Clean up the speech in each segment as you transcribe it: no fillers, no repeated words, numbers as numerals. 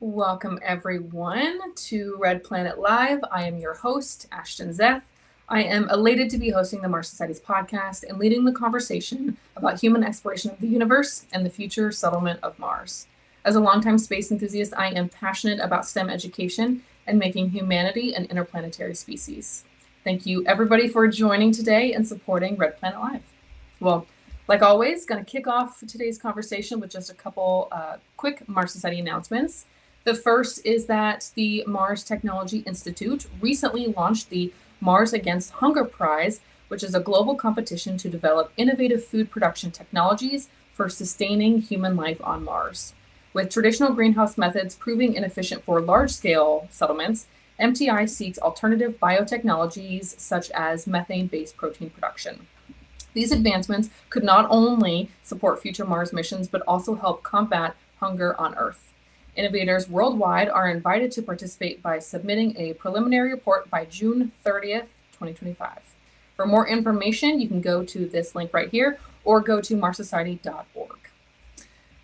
Welcome everyone to Red Planet Live. I am your host, Ashton Zeth. I am elated to be hosting the Mars Society's podcast and leading the conversation about human exploration of the universe and the future settlement of Mars. As a longtime space enthusiast, I am passionate about STEM education and making humanity an interplanetary species. Thank you everybody for joining today and supporting Red Planet Live. Well, like always, going to kick off today's conversation with just a couple quick Mars Society announcements. The first is that the Mars Technology Institute recently launched the Mars Against Hunger Prize, which is a global competition to develop innovative food production technologies for sustaining human life on Mars. With traditional greenhouse methods proving inefficient for large-scale settlements, MTI seeks alternative biotechnologies such as methane-based protein production. These advancements could not only support future Mars missions, but also help combat hunger on Earth. Innovators worldwide are invited to participate by submitting a preliminary report by June 30th, 2025. For more information, you can go to this link right here or go to marssociety.org.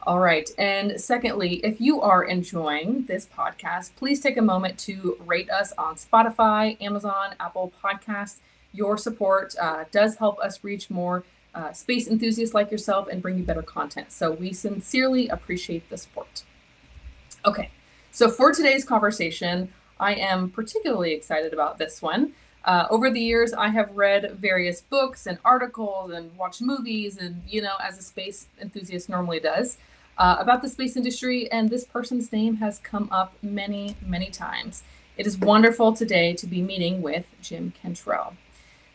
All right. And secondly, if you are enjoying this podcast, please take a moment to rate us on Spotify, Amazon, Apple Podcasts. Your support does help us reach more space enthusiasts like yourself and bring you better content. So we sincerely appreciate the support. Okay, so for today's conversation, I am particularly excited about this one. Over the years, I have read various books and articles and watched movies and, as a space enthusiast normally does, about the space industry, and this person's name has come up many, many times. It is wonderful today to be meeting with Jim Cantrell.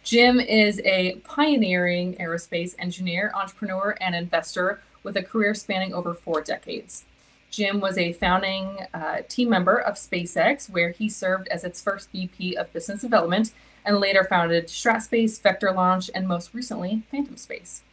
Jim is a pioneering aerospace engineer, entrepreneur, and investor with a career spanning over 4 decades. Jim was a founding team member of SpaceX, where he served as its first VP of Business Development and later founded StratSpace, Vector Launch, and most recently, Phantom Space.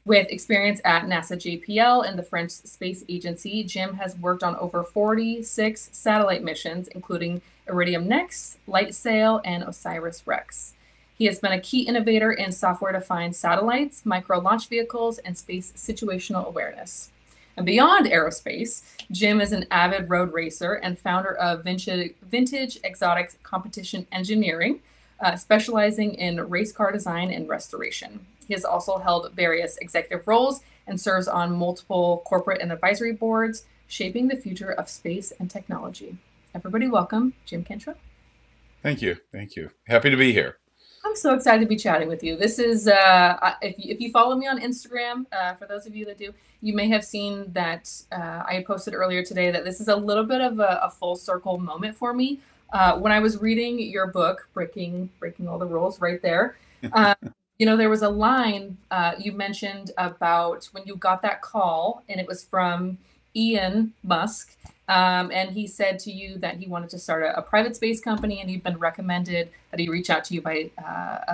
With experience at NASA JPL and the French Space Agency, Jim has worked on over 46 satellite missions, including Iridium NEXT, LightSail, and OSIRIS-REx. He has been a key innovator in software-defined satellites, micro-launch vehicles, and space situational awareness. And beyond aerospace, Jim is an avid road racer and founder of Vintage Exotic Competition Engineering, specializing in race car design and restoration. He has also held various executive roles and serves on multiple corporate and advisory boards, shaping the future of space and technology. Everybody welcome Jim Cantrell. Thank you. Thank you. Happy to be here. I'm so excited to be chatting with you. This is, if you follow me on Instagram, for those of you that do, you may have seen that I posted earlier today that this is a little bit of a full circle moment for me. When I was reading your book, Breaking All the Rules, right there, there was a line you mentioned about when you got that call, and it was from Elon Musk. And he said to you that he wanted to start a private space company, and he'd been recommended that he reach out to you by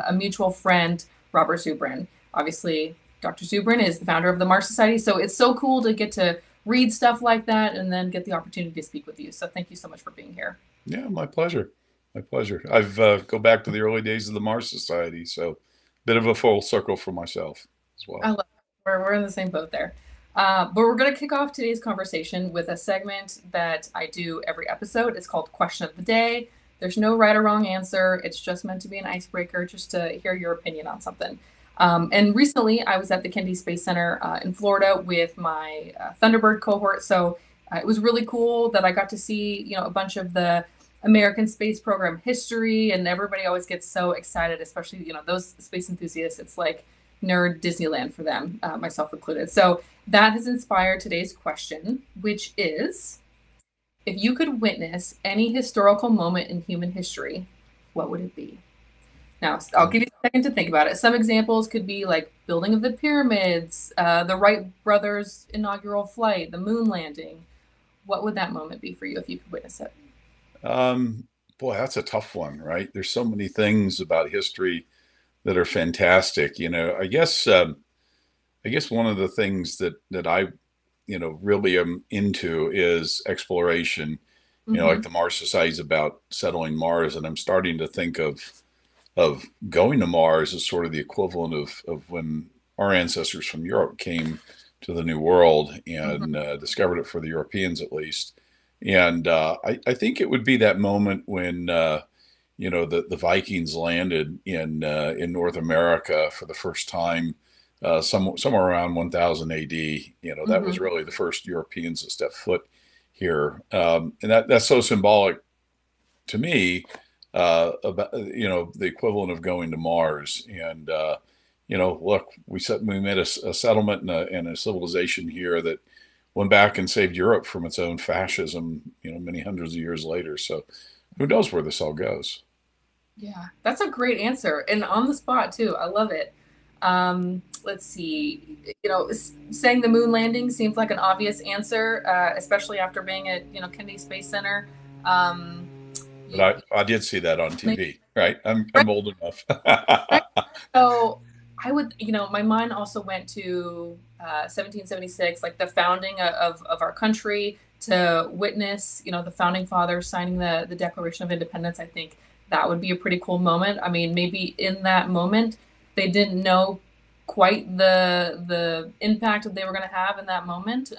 a mutual friend, Robert Zubrin. Obviously, Dr. Zubrin is the founder of the Mars Society, so it's so cool to get to read stuff like that and then get the opportunity to speak with you. So thank you so much for being here. Yeah, my pleasure. My pleasure. I've go back to the early days of the Mars Society, so bit of a full circle for myself as well. I love it. We're in the same boat there. But we're going to kick off today's conversation with a segment that I do every episode. It's called Question of the Day. There's no right or wrong answer. It's just meant to be an icebreaker, just to hear your opinion on something. And recently, I was at the Kennedy Space Center in Florida with my Thunderbird cohort. So it was really cool that I got to see, a bunch of the American space program history, and everybody always gets so excited, especially, those space enthusiasts. It's like nerd Disneyland for them, myself included. So that has inspired today's question, which is, if you could witness any historical moment in human history, what would it be? Now, I'll give you a second to think about it. Some examples could be like building of the pyramids, the Wright brothers' inaugural flight, the moon landing. What would that moment be for you if you could witness it? Boy, that's a tough one, right? There's so many things about history that are fantastic. I guess one of the things that I, really am into is exploration. Like the Mars Society is about settling Mars, and I'm starting to think of going to Mars as sort of the equivalent of when our ancestors from Europe came to the New World and discovered it, for the Europeans at least. And I think it would be that moment when the Vikings landed in North America for the first time, somewhere around 1000 AD. That was Hmm. really the first Europeans that stepped foot here, and that's so symbolic to me, about the equivalent of going to Mars. And look, we made a settlement and a civilization here that went back and saved Europe from its own fascism, many hundreds of years later. So who knows where this all goes? Yeah, that's a great answer and on the spot too. I love it. Let's see. Saying the moon landing seems like an obvious answer, especially after being at Kennedy Space Center. Um, you, But I did see that on TV, right? right, I'm old enough. right. So I would, my mind also went to 1776, like the founding of our country, to witness, the founding fathers signing the Declaration of Independence. I think that would be a pretty cool moment. I mean, maybe in that moment, they didn't know quite the impact that they were going to have in that moment.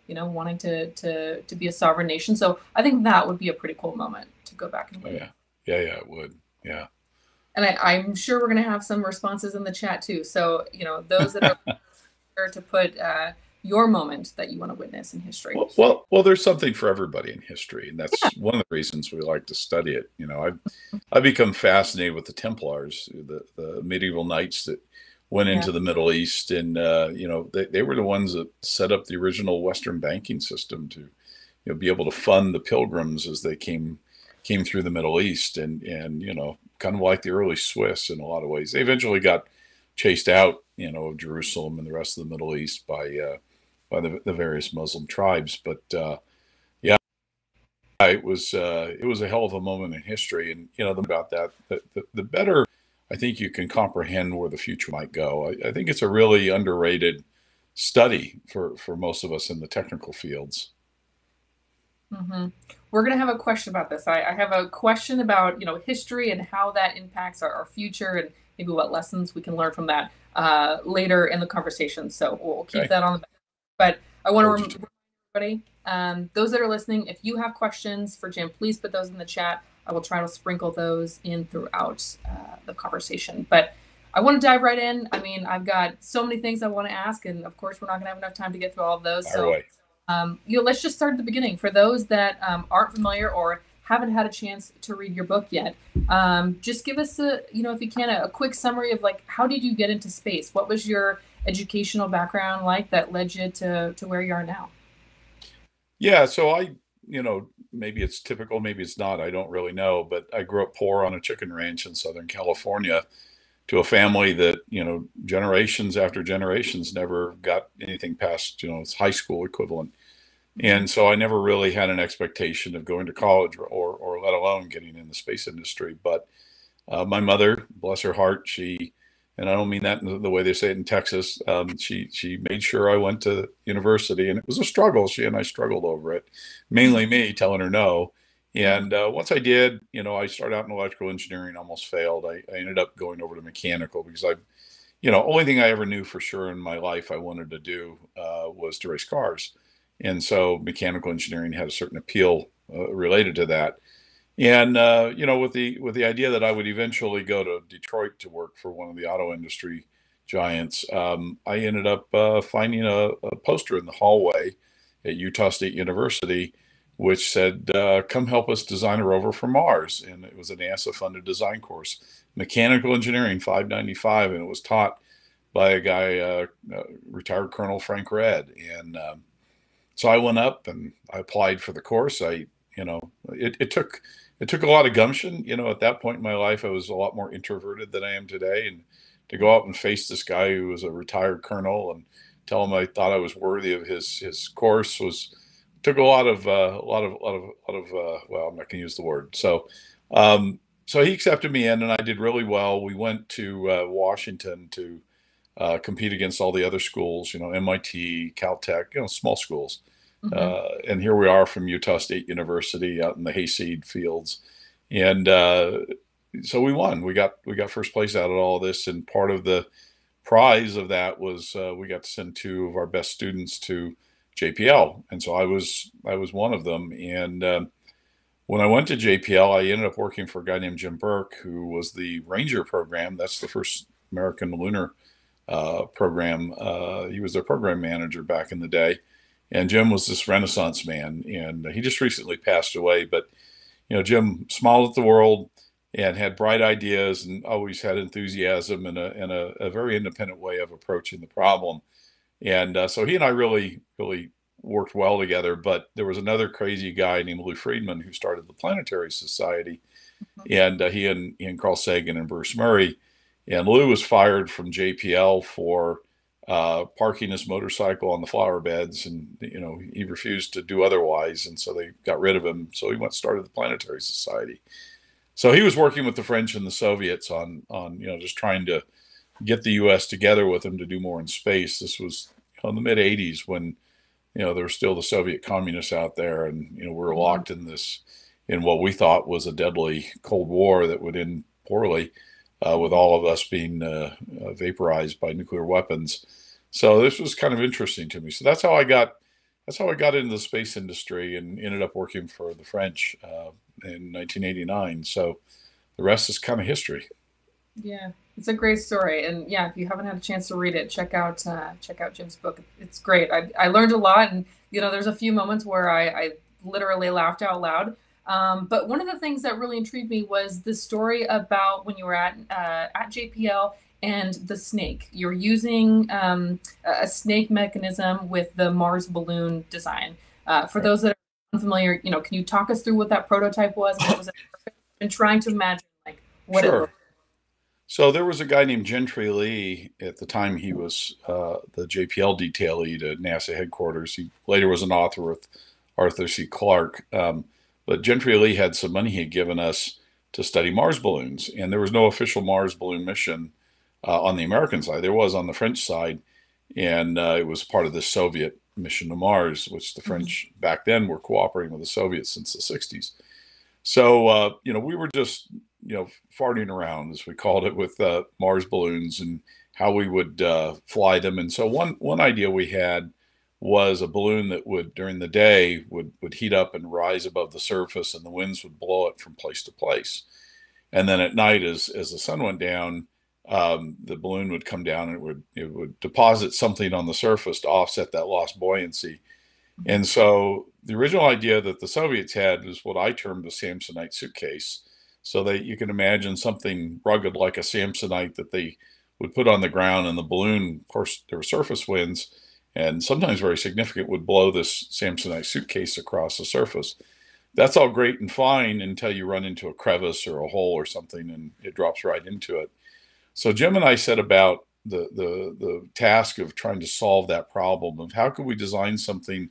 Wanting to be a sovereign nation. So I think that would be a pretty cool moment to go back and Oh, live. yeah, yeah, yeah, it would. Yeah. And I'm sure we're going to have some responses in the chat too. So, those that are sure to put your moment that you want to witness in history. Well, there's something for everybody in history, and Yeah. that's one of the reasons we like to study it. I've become fascinated with the Templars, the medieval knights that went Yeah. into the Middle East, and they were the ones that set up the original Western banking system to be able to fund the pilgrims as they came through the Middle East, and kind of like the early Swiss in a lot of ways. They eventually got chased out, of Jerusalem and the rest of the Middle East by the various Muslim tribes. But yeah, it was a hell of a moment in history, and about that, the better I think you can comprehend where the future might go. I think it's a really underrated study for most of us in the technical fields. Hmm. We're going to have a question about this. I have a question about, history and how that impacts our future and maybe what lessons we can learn from that later in the conversation. So we'll keep Okay, that on the back. But I want to hold you to remind everybody, those that are listening, if you have questions for Jim, please put those in the chat. I will try to sprinkle those in throughout the conversation. But I want to dive right in. I mean, I've got so many things I want to ask, and of course, we're not going to have enough time to get through all of those. fire So away. let's just start at the beginning. For those that aren't familiar or haven't had a chance to read your book yet, just give us if you can, a quick summary of like, how did you get into space? What was your educational background like that led you to where you are now? Yeah, so maybe it's typical, maybe it's not. I don't really know, but I grew up poor on a chicken ranch in Southern California to a family that, generations after generations never got anything past, its high school equivalent. Mhm. And so I never really had an expectation of going to college or let alone getting in the space industry. But my mother, bless her heart, and I don't mean that in the way they say it in Texas. She made sure I went to university, and it was a struggle. She and I struggled over it, mainly me telling her no. Mhm. And once I did, I started out in electrical engineering, almost failed. I ended up going over to mechanical because only thing I ever knew for sure in my life I wanted to do was to race cars, and so mechanical engineering had a certain appeal related to that. And with the idea that I would eventually go to Detroit to work for one of the auto industry giants, I ended up finding a poster in the hallway at Utah State University, which said, "Come help us design a rover for Mars." And it was a NASA-funded design course, mechanical engineering, 595, and it was taught by a guy, retired Colonel Frank Red. And so I went up and I applied for the course. It took a lot of gumption. At that point in my life, I was a lot more introverted than I am today. And to go out and face this guy who was a retired colonel and tell him I thought I was worthy of his course was took a lot of well, I'm not going to use the word. So he accepted me in, and I did really well. We went to Washington to compete against all the other schools, MIT, Caltech, small schools. Mhm. And here we are from Utah State University out in the hayseed fields. And so we won. We got first place out of all this. And part of the prize of that was we got to send two of our best students to JPL, and so I was one of them. And when I went to JPL, I ended up working for a guy named Jim Burke, who was the Ranger program. That's the first American lunar program. He was their program manager back in the day, and Jim was this Renaissance man, and he just recently passed away. But Jim smiled at the world and had bright ideas and always had enthusiasm and a very independent way of approaching the problem. And so he and I really, really worked well together. But there was another crazy guy named Lou Friedman who started the Planetary Society, and he and Carl Sagan and Bruce Murray. And Lou was fired from JPL for parking his motorcycle on the flower beds, and he refused to do otherwise, and so they got rid of him. So he went and started the Planetary Society. So he was working with the French and the Soviets on just trying to get the U.S. together with them to do more in space. This was in the mid '80s when there were still the Soviet communists out there, and we were locked in what we thought was a deadly Cold War that would end poorly, with all of us being vaporized by nuclear weapons. So this was kind of interesting to me. So that's how I got into the space industry and ended up working for the French in 1989. So the rest is kind of history. Yeah, it's a great story, and yeah, if you haven't had a chance to read it, check out Jim's book. It's great. I learned a lot, and there's a few moments where I literally laughed out loud. But one of the things that really intrigued me was the story about when you were at JPL and the snake. You're using a snake mechanism with the Mars balloon design. For those that are unfamiliar, can you talk us through what that prototype was? What was it? And trying to imagine what it looked. So there was a guy named Gentry Lee at the time. He was the JPL detailee to NASA headquarters. He later was an author with Arthur C. Clarke. But Gentry Lee had some money he had given us to study Mars balloons. And there was no official Mars balloon mission on the American side. There was on the French side. And it was part of the Soviet mission to Mars, which the French back then were cooperating with the Soviets since the 60s. So, we were just, farting around, as we called it, with Mars balloons and how we would fly them. And so one idea we had was a balloon that would, during the day, would heat up and rise above the surface, and the winds would blow it from place to place. And then at night, as the sun went down, the balloon would come down and it would deposit something on the surface to offset that lost buoyancy. And so the original idea that the Soviets had was what I termed a Samsonite suitcase. So that you can imagine something rugged like a Samsonite that they would put on the ground, and the balloon, of course, there were surface winds, and sometimes very significant, would blow this Samsonite suitcase across the surface. That's all great and fine until you run into a crevice or a hole or something, and it drops right into it. So Jim and I set about the task of trying to solve that problem of how could we design something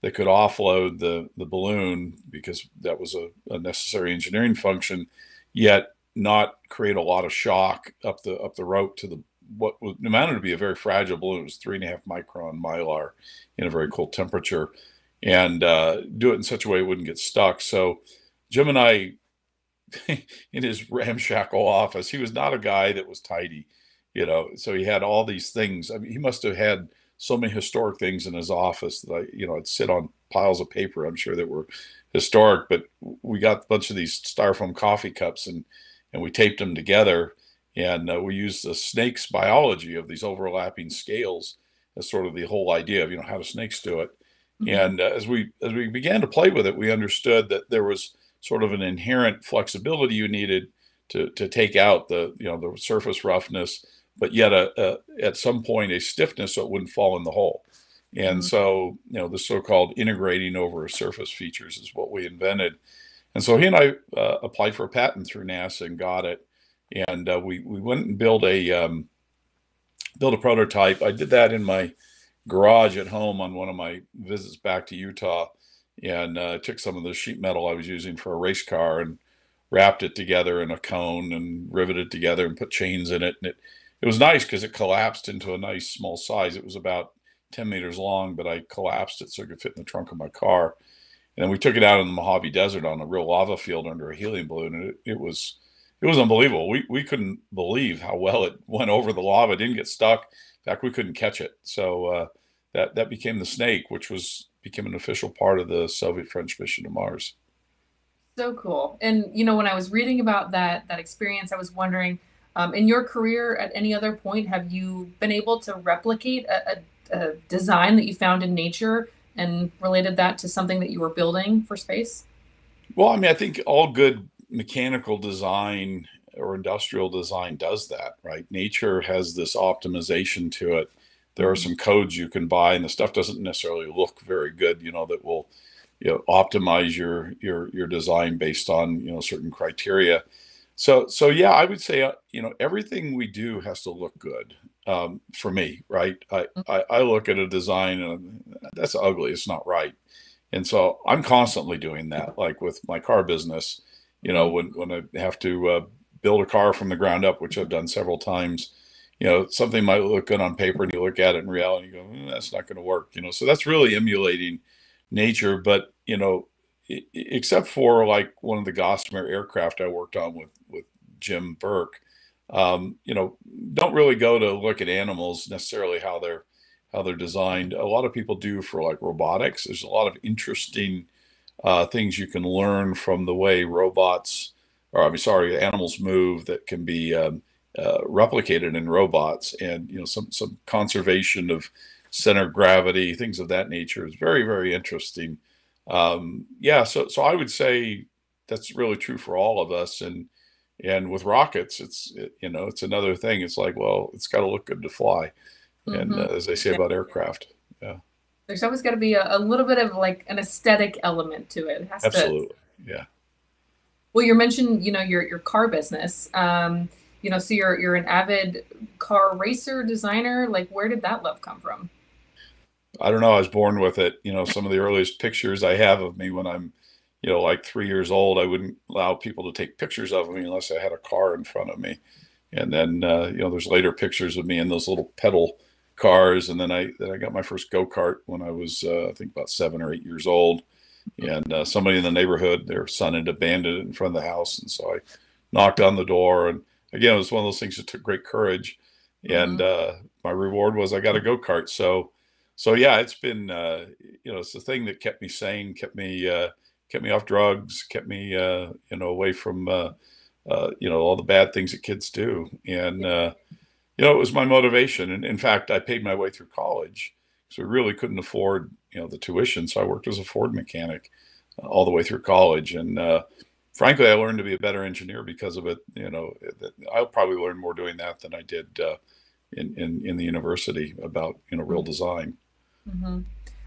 that could offload the balloon, because that was a necessary engineering function, yet not create a lot of shock up the rope to what amounted to be a very fragile balloon. It was 3.5 micron mylar in a very cold temperature, and do it in such a way it wouldn't get stuck. So Jim and I, in his ramshackle office, he was not a guy that was tidy, so he had all these things. I mean, he must have had so many historic things in his office that I'd sit on piles of paper, I'm sure, that were historic. But we got a bunch of these styrofoam coffee cups, and we taped them together, and we used the snake's biology of these overlapping scales as sort of the whole idea of how do snakes do it. And as we began to play with it, we understood that there was sort of an inherent flexibility you needed to take out the surface roughness, but yet at some point a stiffness so it wouldn't fall in the hole. And so, the so-called integrating over surface features is what we invented. And so he and I applied for a patent through NASA and got it. And we went and built a prototype. I did that in my garage at home on one of my visits back to Utah, and took some of the sheet metal I was using for a race car and wrapped it together in a cone and riveted together and put chains in it. And it was nice because it collapsed into a nice small size. It was about 10 meters long, but I collapsed it so it could fit in the trunk of my car. And then we took it out in the Mojave Desert on a real lava field under a helium balloon. And it was unbelievable. We couldn't believe how well it went over the lava. It didn't get stuck. In fact, we couldn't catch it. So that became the snake, which became an official part of the Soviet-French mission to Mars. So cool. And when I was reading about that experience, I was wondering, in your career, at any other point, have you been able to replicate a design that you found in nature and related that to something that you were building for space? Well, I mean, I think all good mechanical design or industrial design does that, right? Nature has this optimization to it. There are Mhm. some codes you can buy, and the stuff doesn't necessarily look very good, that will, optimize your design based on, certain criteria. So yeah, I would say, everything we do has to look good, for me, right? I look at a design and that's ugly. It's not right. And so I'm constantly doing that, like with my car business, Mhm. when I have to build a car from the ground up, which I've done several times, something might look good on paper and you look at it in reality and you go, that's not going to work, so that's really emulating nature. But, except for like one of the Gossamer aircraft I worked on with Jim Burke, don't really go to look at animals necessarily how they're designed. A lot of people do for like robotics. There's a lot of interesting things you can learn from the way robots, or I'm sorry, animals move that can be replicated in robots, and some conservation of center of gravity, things of that nature is very, very interesting. Yeah, so I would say that's really true for all of us, and with rockets, it's another thing. It's like, well, it's got to look good to fly, and Mhm. as they say about aircraft. Yeah, There's always got to be a little bit of like an aesthetic element to it. It has to. absolutely. Yeah. Well, you mentioned, your car business. So you're an avid car racer designer. Like, where did that love come from? I don't know. I was born with it. Some of the earliest pictures I have of me when I'm, like 3 years old, I wouldn't allow people to take pictures of me unless I had a car in front of me. And then, there's later pictures of me in those little pedal cars. And then I got my first go-kart when I was, I think about 7 or 8 years old. And somebody in the neighborhood, their son had abandoned it in front of the house. And so I knocked on the door. And again, it was one of those things that took great courage. And Hmm. my reward was I got a go-kart. So yeah, it's been, it's the thing that kept me sane, kept me off drugs, kept me, away from, all the bad things that kids do. And, it was my motivation. And in fact, I paid my way through college because we really couldn't afford, the tuition. So I worked as a Ford mechanic all the way through college. And, frankly, I learned to be a better engineer because of it. I'll probably learn more doing that than I did, in the university about, real design. Hmm.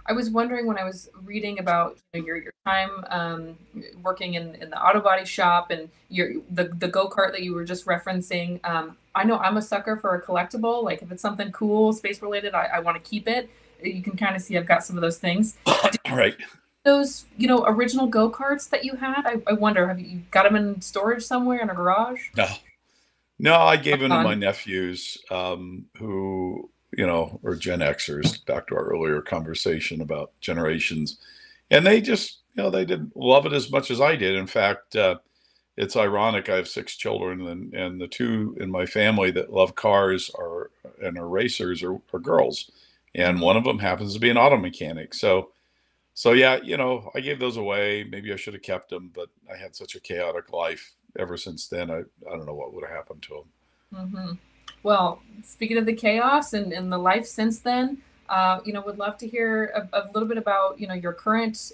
I was wondering when I was reading about your time working in the auto body shop and the go kart that you were just referencing. I know I'm a sucker for a collectible. Like if it's something cool, space related, I want to keep it. You can kind of see I've got some of those things. Right. Those original go karts that you had. I wonder, have you got them in storage somewhere in a garage? No. No, I gave them to my On. nephews, who, are Gen Xers, back to our earlier conversation about generations. And they just, they didn't love it as much as I did. In fact, it's ironic. I have 6 children, and the two in my family that love cars and are racers are girls. And Mhm. one of them happens to be an auto mechanic. So yeah, I gave those away. Maybe I should have kept them, but I had such a chaotic life ever since then. I don't know what would have happened to them. Hmm. Well, speaking of the chaos and the life since then, would love to hear a little bit about your current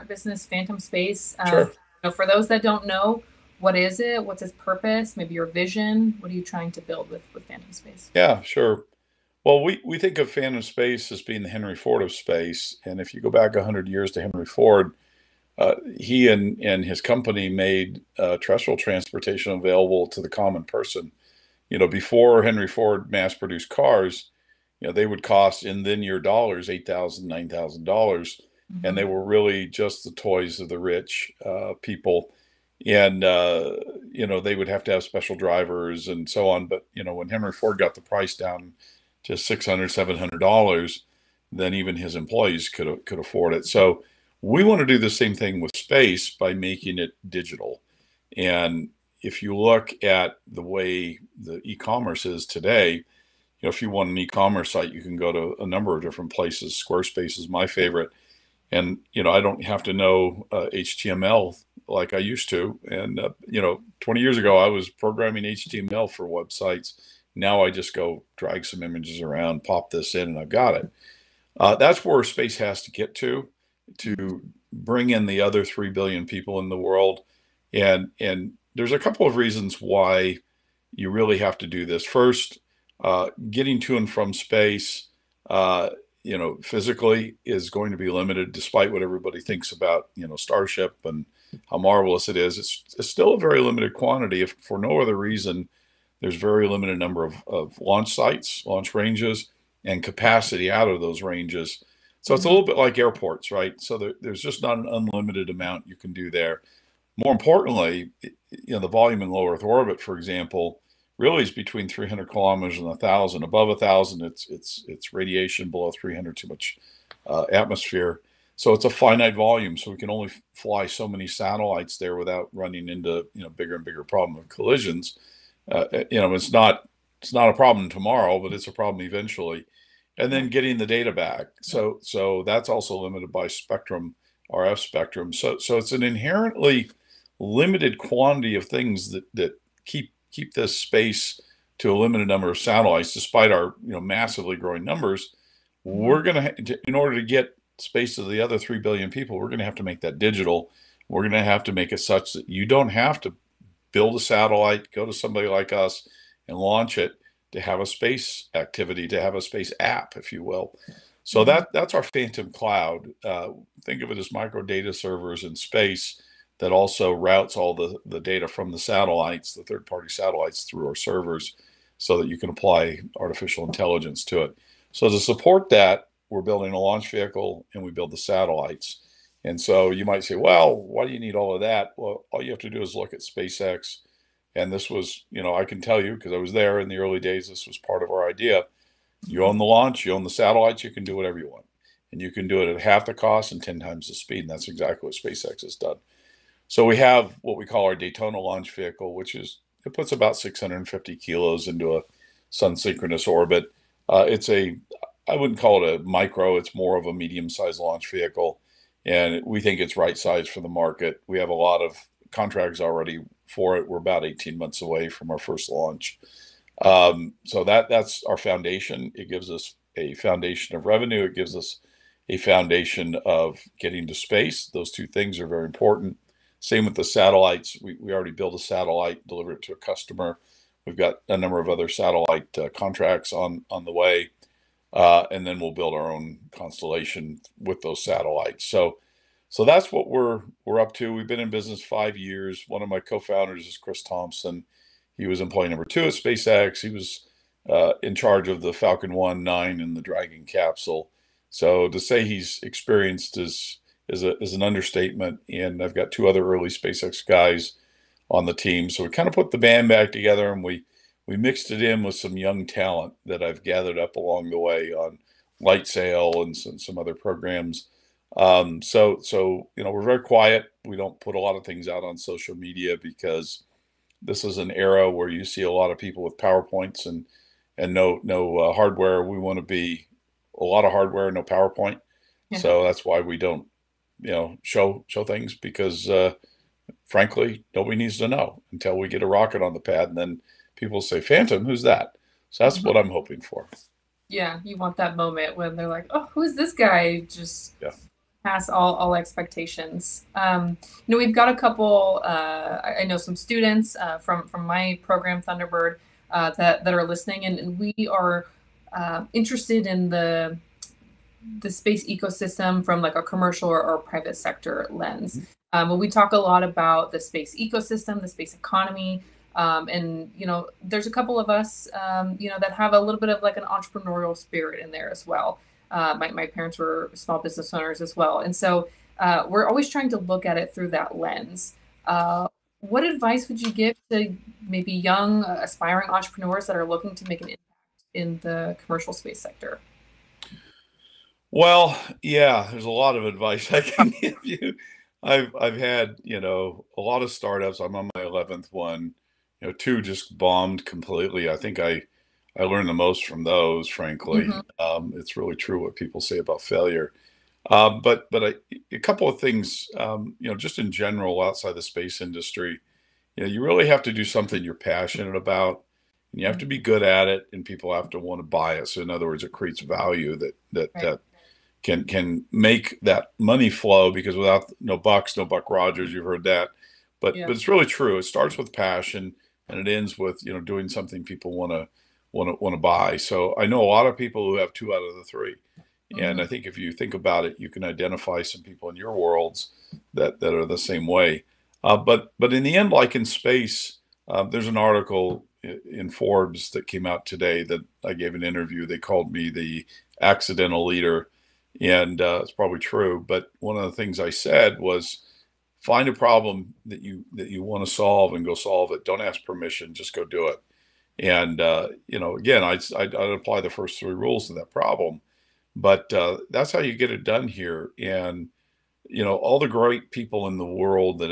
business, Phantom Space. Sure. For those that don't know, what is it? What's its purpose? Maybe your vision. What are you trying to build with Phantom Space? Yeah, sure. Well, we think of Phantom Space as being the Henry Ford of space. And if you go back 100 years to Henry Ford, he and his company made terrestrial transportation available to the common person. Before Henry Ford mass produced cars, they would cost in then year dollars, $8,000, $9,000. And Hmm. they were really just the toys of the rich people. And, they would have to have special drivers and so on. But, when Henry Ford got the price down to $600, $700, then even his employees could afford it. So we want to do the same thing with space by making it digital. And if you look at the way the e-commerce is today, if you want an e-commerce site, you can go to a number of different places. Squarespace is my favorite. And, I don't have to know HTML like I used to. And, 20 years ago, I was programming HTML for websites. Now I just go drag some images around, pop this in, and I've got it. That's where space has to get to bring in the other 3 billion people in the world. And there's a couple of reasons why you really have to do this. First, getting to and from space, physically is going to be limited, despite what everybody thinks about, Starship and how marvelous it is. It's still a very limited quantity. If for no other reason, there's very limited number of launch sites, launch ranges, and capacity out of those ranges. So it's a little bit like airports, right? So there's just not an unlimited amount you can do there. More importantly, the volume in low Earth orbit, for example, really is between 300 kilometers and 1,000. Above 1,000, it's radiation. Below 300, too much atmosphere. So it's a finite volume. So we can only fly so many satellites there without running into bigger and bigger problem of collisions. It's not a problem tomorrow, but it's a problem eventually. And then getting the data back. So that's also limited by spectrum, RF spectrum. So it's an inherently limited quantity of things that keep this space to a limited number of satellites, despite our massively growing numbers. We're going to, in order to get space to the other 3 billion people, we're going to have to make that digital. We're going to have to make it such that you don't have to build a satellite, go to somebody like us and launch it to have a space activity, to have a space app, if you will. So that's our phantom cloud. Think of it as micro data servers in space that also routes all the data from the satellites, the third-party satellites, through our servers so that you can apply artificial intelligence to it. So to support that, we're building a launch vehicle and we build the satellites. And so you might say, well, why do you need all of that? Well, all you have to do is look at SpaceX. And this was, I can tell you, because I was there in the early days, this was part of our idea. You own the launch, you own the satellites, you can do whatever you want. And you can do it at half the cost and 10 times the speed. And that's exactly what SpaceX has done. So we have what we call our Daytona launch vehicle, it puts about 650 kilos into a sun synchronous orbit. I wouldn't call it a micro, it's more of a medium-sized launch vehicle. And we think it's right size for the market. We have a lot of contracts already for it. We're about 18 months away from our first launch. So that's our foundation. It gives us a foundation of revenue. It gives us a foundation of getting to space. Those two things are very important. Same with the satellites. We already built a satellite, delivered it to a customer. We've got a number of other satellite contracts on the way. And then we'll build our own constellation with those satellites. So that's what we're up to. We've been in business 5 years. One of my co-founders is Chris Thompson. He was employee number 2 at SpaceX. He was in charge of the Falcon 1, 9, and the Dragon capsule. So to say he's experienced is an understatement. And I've got 2 other early SpaceX guys on the team. So we kind of put the band back together, and we mixed it in with some young talent that I've gathered up along the way on Lightsail and some other programs. So we're very quiet. We don't put a lot of things out on social media because this is an era where you see a lot of people with PowerPoints and no hardware. We want to be a lot of hardware, no PowerPoint. Yeah. So that's why we don't show things, because frankly, nobody needs to know until we get a rocket on the pad, and then people say, Phantom, who's that? So that's what I'm hoping for. Yeah, you want that moment when they're like, oh, who's this guy? Just pass all expectations. We've got a couple, I know some students from my program, Thunderbird, that are listening, and we are interested in the space ecosystem from like a commercial or private sector lens. But we talk a lot about the space ecosystem, the space economy. And there's a couple of us, that have a little bit of like an entrepreneurial spirit in there as well. My parents were small business owners as well. And so we're always trying to look at it through that lens. What advice would you give to maybe young aspiring entrepreneurs that are looking to make an impact in the commercial space sector? Well, yeah, there's a lot of advice I can give you. I've had, a lot of startups. I'm on my 11th one. 2 just bombed completely. I think I I learn the most from those, frankly. Hmm. It's really true what people say about failure. A couple of things, just in general outside the space industry, you really have to do something you're passionate about, and you have to be good at it, and people have to want to buy it. So, in other words, it creates value Right. that can make that money flow. Because without no bucks, no Buck Rogers. You've heard that, Yeah. but it's really true. It starts with passion, and it ends with doing something people want to buy. So I know a lot of people who have two out of the three. And I Hmm. think if you think about it, you can identify some people in your worlds that are the same way. But in the end, like in space, there's an article in Forbes that came out today that I gave an interview. They called me the accidental leader, and it's probably true. But one of the things I said was, find a problem that you want to solve and go solve it. Don't ask permission, just go do it. And again, I'd apply the first three rules to that problem. But that's how you get it done here. And all the great people in the world that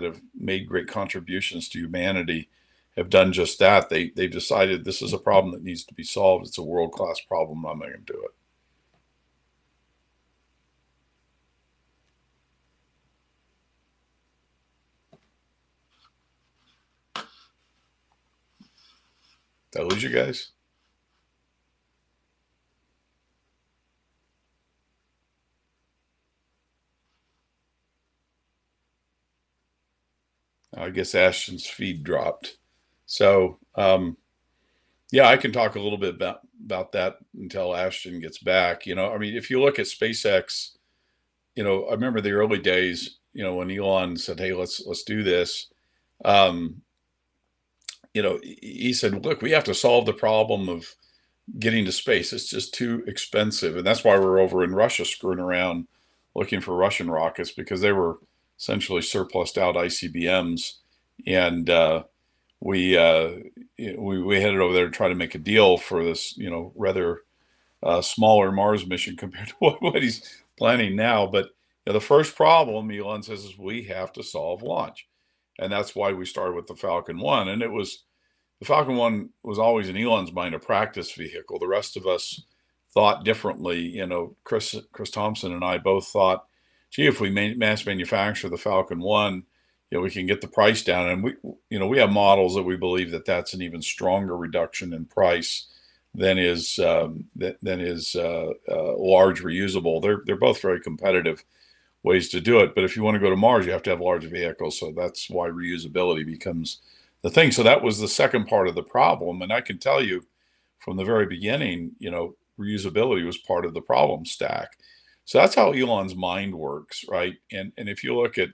have made great contributions to humanity have done just that. They've decided this is a problem that needs to be solved. It's a world class problem. I'm going to do it. Did I lose you guys? I guess Ashton's feed dropped. So yeah, I can talk a little bit about that until Ashton gets back. I mean, if you look at SpaceX, I remember the early days, when Elon said, "Hey, let's do this." Um, he said, "Look, we have to solve the problem of getting to space. It's just too expensive." And that's why we're over in Russia screwing around looking for Russian rockets, because they were essentially surplused out ICBMs. And we headed over there to try to make a deal for this, rather smaller Mars mission compared to what he's planning now. But the first problem, Elon says, is we have to solve launch. And that's why we started with the Falcon 1. And the Falcon 1 was always in Elon's mind a practice vehicle. The rest of us thought differently. Chris Thompson and I both thought, gee, if we mass manufacture the Falcon 1, we can get the price down. And we have models that we believe that that's an even stronger reduction in price than is large reusable. They're both very competitive ways to do it. But if you want to go to Mars, you have to have large vehicles. So that's why reusability becomes the thing. So that was the second part of the problem. And I can tell you from the very beginning, reusability was part of the problem stack. So that's how Elon's mind works, right? And if you look at,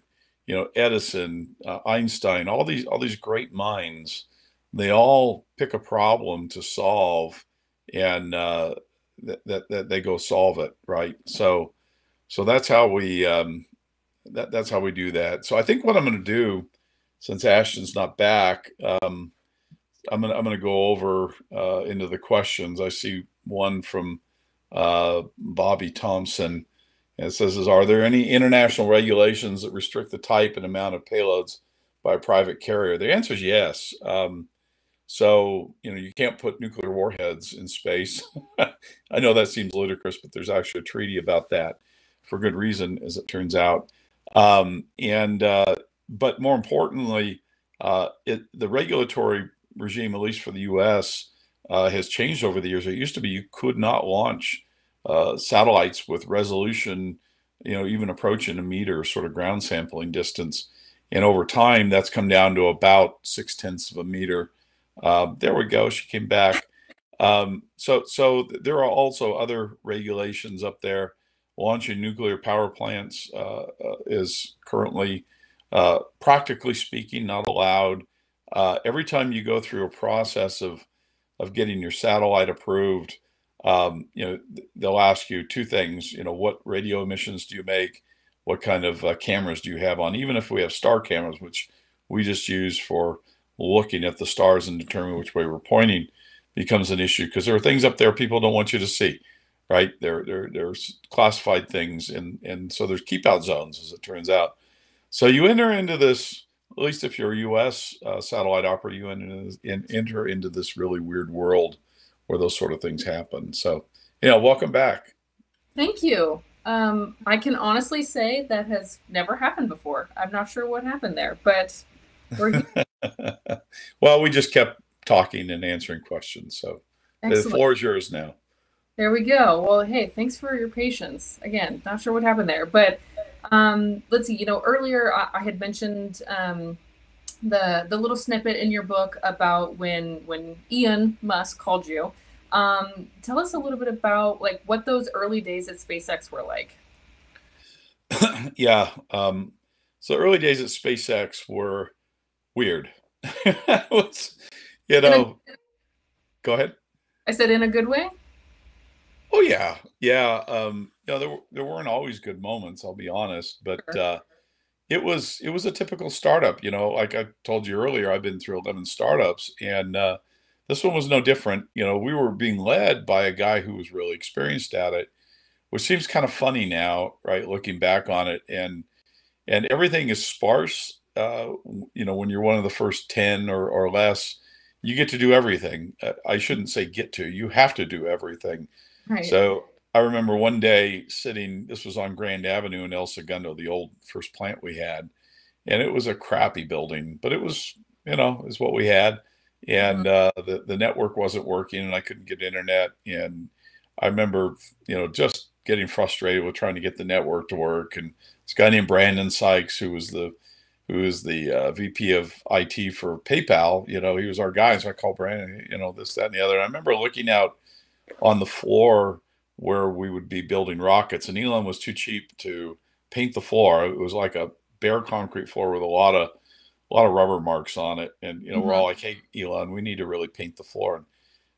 Edison, Einstein, all these great minds, they all pick a problem to solve, and that they go solve it, right? So that's how we do that. So I think what I'm going to do, since Ashton's not back, I'm gonna go over into the questions. I see one from Bobby Thompson, and it says, "Are there any international regulations that restrict the type and amount of payloads by a private carrier?" The answer is yes. So you can't put nuclear warheads in space. I know that seems ludicrous, but there's actually a treaty about that for good reason, as it turns out. And But more importantly, the regulatory regime, at least for the U.S., has changed over the years. It used to be you could not launch satellites with resolution, even approaching a meter, sort of ground sampling distance. And over time, that's come down to about 6/10 of a meter. There we go. She came back. So there are also other regulations up there. Launching nuclear power plants is currently, practically speaking, not allowed. Every time you go through a process of getting your satellite approved, they'll ask you two things. What radio emissions do you make? What kind of cameras do you have on? Even if we have star cameras, which we just use for looking at the stars and determining which way we're pointing, becomes an issue, because there are things up there people don't want you to see, right? There's classified things, and so there's keep out zones, as it turns out. So you enter into this, at least if you're a U.S. Satellite operator, you enter into this really weird world where those sort of things happen. So, welcome back. Thank you. I can honestly say that has never happened before. I'm not sure what happened there, but we're here. Well, we just kept talking and answering questions. So the Excellent. floor is yours now. There we go. Well, hey, thanks for your patience. Again, not sure what happened there, but let's see. Earlier I had mentioned the little snippet in your book about when Elon Musk called you. Tell us a little bit about like what those early days at SpaceX were like. Yeah. So early days at SpaceX were weird. It was, you In a, know, go ahead. I said in a good way. Oh yeah, yeah. There weren't always good moments, I'll be honest, but Sure. it was a typical startup. Like I told you earlier, I've been through 11 startups, and this one was no different. We were being led by a guy who was really experienced at it, which seems kind of funny now, right? Looking back on it, and everything is sparse. When you're one of the first 10 or less, you get to do everything. I shouldn't say get to, you have to do everything. Right. So I remember one day sitting, this was on Grand Avenue in El Segundo, the old first plant we had. And it was a crappy building, but it was, is what we had. Mhm. And the network wasn't working and I couldn't get internet. And I remember, just getting frustrated with trying to get the network to work. And this guy named Brandon Sykes, who was the VP of IT for PayPal, he was our guy. So I called Brandon, this, that, and the other. And I remember looking out on the floor where we would be building rockets, and Elon was too cheap to paint the floor. It was like a bare concrete floor with a lot of rubber marks on it. And we're Mhm. all like, "Hey, Elon, we need to really paint the floor." And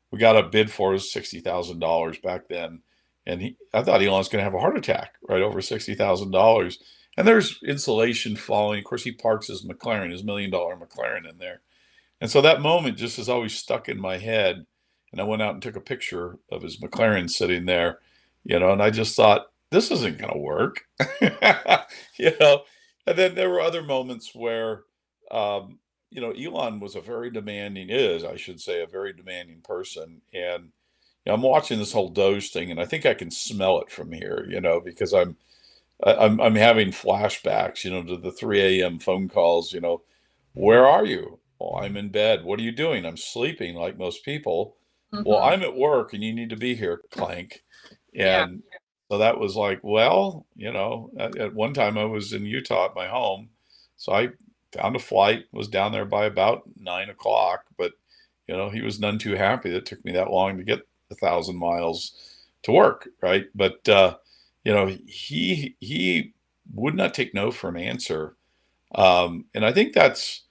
we got a bid for it, $60,000 back then. And I thought Elon was going to have a heart attack, right over $60,000. And there's insulation falling. Of course, he parks his McLaren, his $1 million McLaren in there. And so that moment just has always stuck in my head. And I went out and took a picture of his McLaren sitting there, and I just thought, this isn't going to work. you know. And then there were other moments where, Elon was a very demanding, is, I should say, a very demanding person. And I'm watching this whole Doge thing, and I think I can smell it from here, because I'm having flashbacks, to the 3 a.m. phone calls, where are you? Well, I'm in bed. What are you doing? I'm sleeping like most people. Well, Mhm. I'm at work and you need to be here, clank. Yeah. And so that was like, well, at one time I was in Utah at my home. So I found a flight, was down there by about 9 o'clock, but he was none too happy that it took me that long to get 1,000 miles to work, right? But he would not take no for an answer. And I think that's,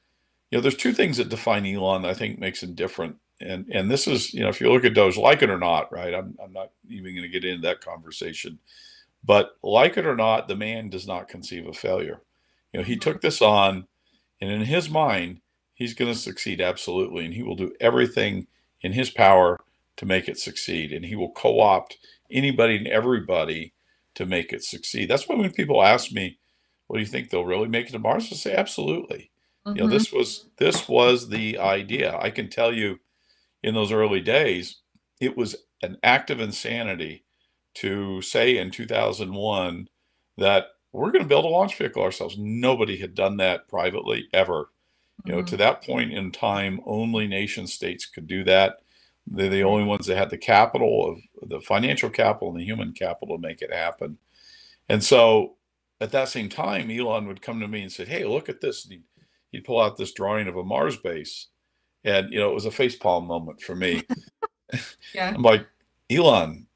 there's two things that define Elon that I think makes him different. And this is, if you look at Doge, like it or not, right? I'm not even going to get into that conversation. But like it or not, the man does not conceive of failure. He Mhm. took this on, and in his mind, he's going to succeed absolutely, and he will do everything in his power to make it succeed, and he will co-opt anybody and everybody to make it succeed. That's why when people ask me, "Well, do you think they'll really make it to Mars?" I say, "Absolutely." Mhm. This was the idea. I can tell you, in those early days, it was an act of insanity to say in 2001 that we're going to build a launch vehicle ourselves. Nobody had done that privately ever. To Mhm. that point in time, only nation states could do that. They're the Right. only ones that had the capital, of the financial capital and the human capital to make it happen. And so at that same time, Elon would come to me and say, "Hey, look at this." And he'd pull out this drawing of a Mars base. And, it was a facepalm moment for me. Yeah. I'm like, Elon,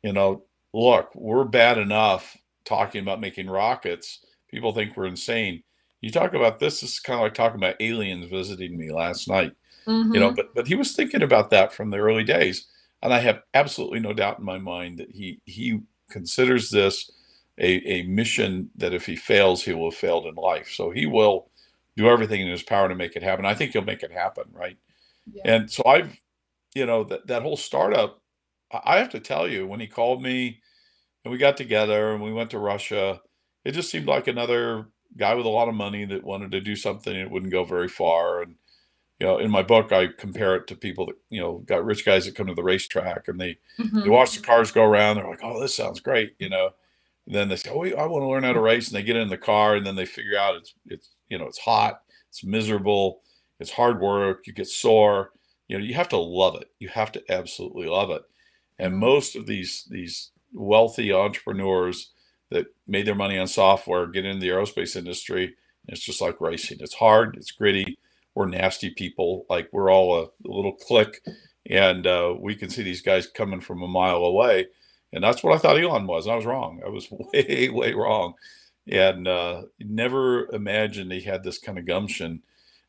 look, we're bad enough talking about making rockets. People think we're insane. You talk about this is kind of like talking about aliens visiting me last night, Mhm. but he was thinking about that from the early days. And I have absolutely no doubt in my mind that he considers this a mission that if he fails, he will have failed in life. So he will do everything in his power to make it happen. I think he'll make it happen, right? Yeah. And so that whole startup, I have to tell you, when he called me and we got together and we went to Russia, it just seemed like another guy with a lot of money that wanted to do something and it wouldn't go very far. And in my book, I compare it to people that, got rich guys that come to the racetrack and they Hmm. watch the cars go around. They're like, oh, this sounds great. And then they say, oh, I want to learn how to race. And they get in the car and then they figure out it's hot, it's miserable, it's hard work. You get sore. You have to love it. You have to absolutely love it. And Hmm. most of these wealthy entrepreneurs that made their money on software get into the aerospace industry. It's just like racing. It's hard. It's gritty. We're nasty people. Like we're all a little clique, and we can see these guys coming from a mile away. And that's what I thought Elon was. I was wrong. I was way, way wrong, and never imagined he had this kind of gumption.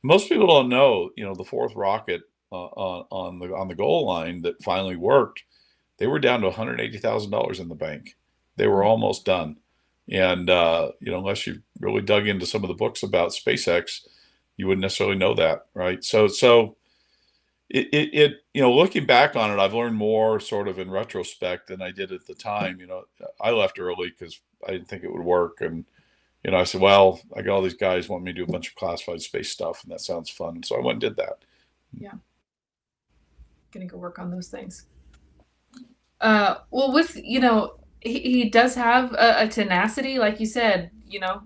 Most people don't know, the fourth rocket on the goal line that finally worked. They were down to $180,000 in the bank. They were almost done. And unless you really dug into some of the books about SpaceX, you wouldn't necessarily know that, right? So looking back on it, I've learned more sort of in retrospect than I did at the time. I left early because I didn't think it would work, and I said, well, I got all these guys want me to do a bunch of classified space stuff, and that sounds fun, and so I went and did that. Yeah, gonna go work on those things. Well, with he does have a tenacity, like you said.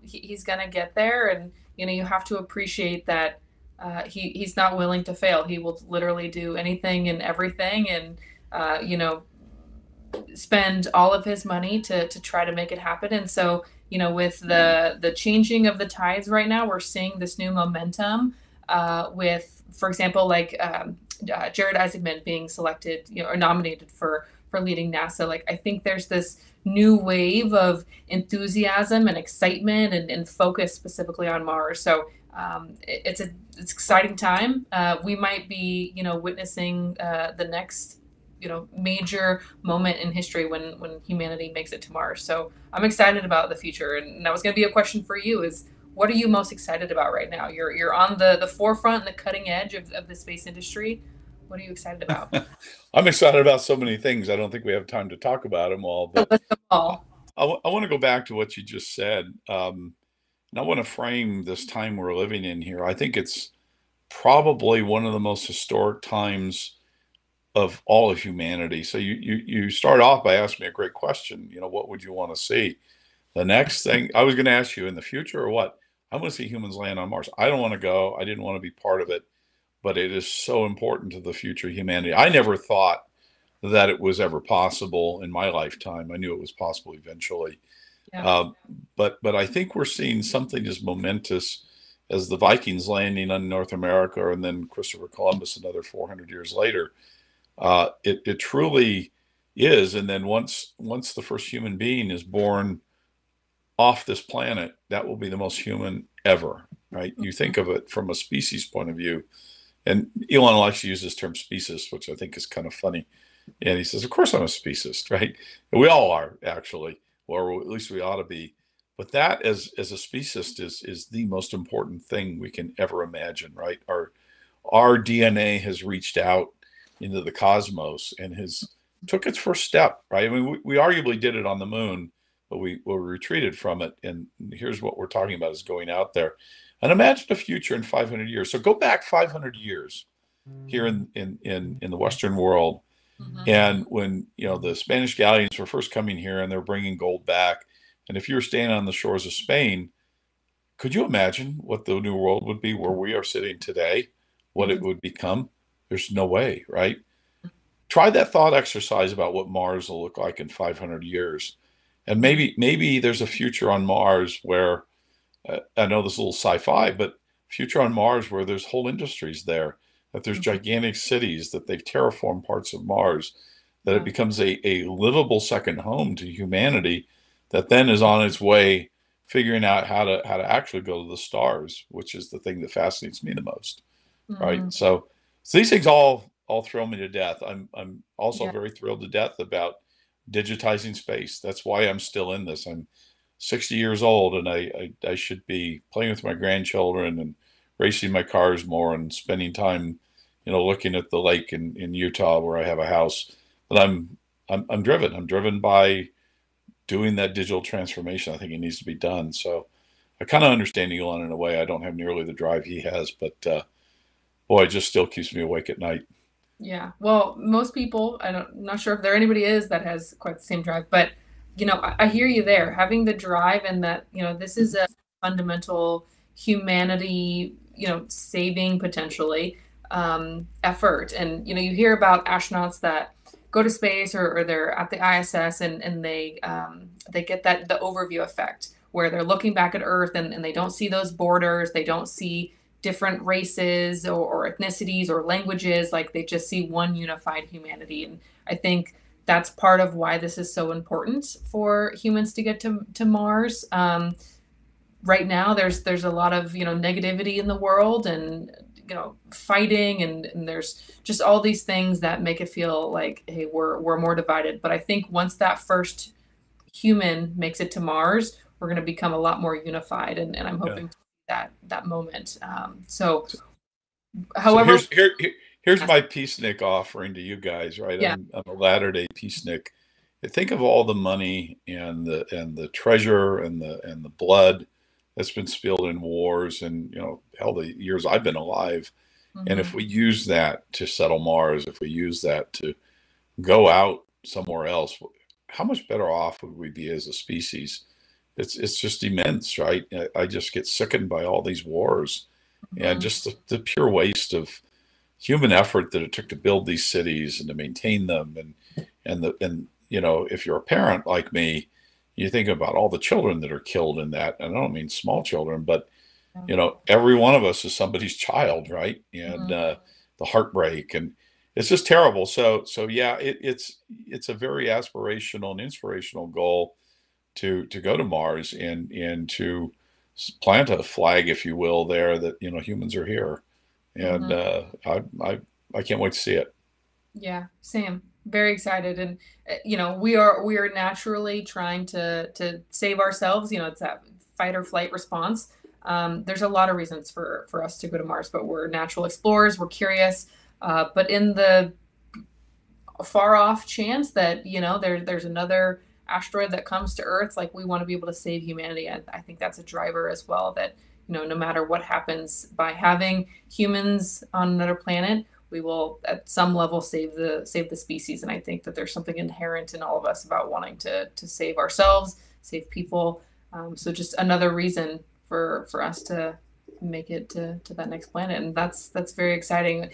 He's gonna get there, and you have to appreciate that. He's not willing to fail. He will literally do anything and everything, and spend all of his money to try to make it happen. And so, with the changing of the tides right now, we're seeing this new momentum with, for example, like Jared Isaacman being selected, or nominated for leading NASA. Like, I think there's this new wave of enthusiasm and excitement and focus specifically on Mars. So it's exciting time. We might be, witnessing the next, major moment in history when humanity makes it to Mars. So I'm excited about the future. And that was going to be a question for you: is what are you most excited about right now? You're on the forefront and the cutting edge of the space industry. What are you excited about? I'm excited about so many things. I don't think we have time to talk about them all, but List them all. I want to go back to what you just said. And I want to frame this time we're living in here. I think it's probably one of the most historic times of all of humanity. So you start off by asking me a great question. What would you want to see? The next thing I was going to ask you, in the future or what? I want to see humans land on Mars. I don't want to go. I didn't want to be part of it, but it is so important to the future of humanity. I never thought that it was ever possible in my lifetime. I knew it was possible eventually. Yeah. But I think we're seeing something as momentous as the Vikings landing on North America, and then Christopher Columbus another 400 years later. It truly is. And then once the first human being is born off this planet, that will be the most human ever, right? You think of it from a species point of view. And Elon likes to use this term speciest, which I think is kind of funny. And he says, of course I'm a speciest, right? And we all are, actually, or at least we ought to be. But that as a speciest is the most important thing we can ever imagine, right? Our DNA has reached out into the cosmos and took its first step, right? I mean, we arguably did it on the moon, but we retreated from it. And here's what we're talking about, is going out there. And imagine a future in 500 years. So go back 500 years here in the Western world. Mm-hmm. And when, the Spanish galleons were first coming here and they're bringing gold back. And if you were standing on the shores of Spain, could you imagine what the new world would be where we are sitting today, what it would become? There's no way, right? Try that thought exercise about what Mars will look like in 500 years. And maybe there's a future on Mars where, I know this is a little sci-fi, but future on Mars where there's whole industries there, that there's gigantic cities, that they've terraformed parts of Mars, that it becomes a livable second home to humanity, that then is on its way figuring out how to actually go to the stars, which is the thing that fascinates me the most, right? So these things all thrill me to death. I'm also very thrilled to death about digitizing space. That's why I'm still in this. I'm 60 years old, and I should be playing with my grandchildren and racing my cars more and spending time, looking at the lake in Utah where I have a house. But I'm driven. I'm driven by doing that digital transformation. I think it needs to be done. So I kind of understand Elon in a way. I don't have nearly the drive he has, but boy, it just still keeps me awake at night. Yeah. Well, most people, I'm not sure if there anybody is that has quite the same drive, but I hear you there. Having the drive and that, this is a fundamental humanity, saving potentially effort. And you hear about astronauts that go to space or they're at the ISS and they get the overview effect where they're looking back at Earth and they don't see those borders, they don't see different races or ethnicities or languages. Like they just see one unified humanity. And I think that's part of why this is so important for humans to get to Mars. Right now, there's a lot of negativity in the world and fighting and there's just all these things that make it feel like, hey, we're more divided. But I think once that first human makes it to Mars, we're going to become a lot more unified, and I'm Yeah. hoping to see that moment. So, So however, here's my peacenik offering to you guys, right? yeah, I'm a Latter-day peacenik. Think of all the money and the treasure and the blood that's been spilled in wars and hell, the years I've been alive. And if mm-hmm, we use that to settle Mars, if we use that to go out somewhere else, how much better off would we be as a species? It's just immense, right? I just get sickened by all these wars and mm-hmm, just the pure waste of human effort that it took to build these cities and to maintain them and if you're a parent like me, you think about all the children that are killed in that, and I don't mean small children, but every one of us is somebody's child, right? And mm-hmm, the heartbreak, and it's just terrible. So yeah, it's a very aspirational and inspirational goal to go to Mars and to plant a flag, if you will, there that humans are here, and mm-hmm. I can't wait to see it. Yeah, same. Very excited, and we are naturally trying to save ourselves. It's that fight or flight response. There's a lot of reasons for us to go to Mars, but we're natural explorers. We're curious, but in the far off chance that there's another asteroid that comes to Earth, like we want to be able to save humanity. I think that's a driver as well. That no matter what happens by having humans on another planet, we will at some level save the species. And I think that there's something inherent in all of us about wanting to save ourselves, save people. So just another reason for us to make it to that next planet, and that's very exciting.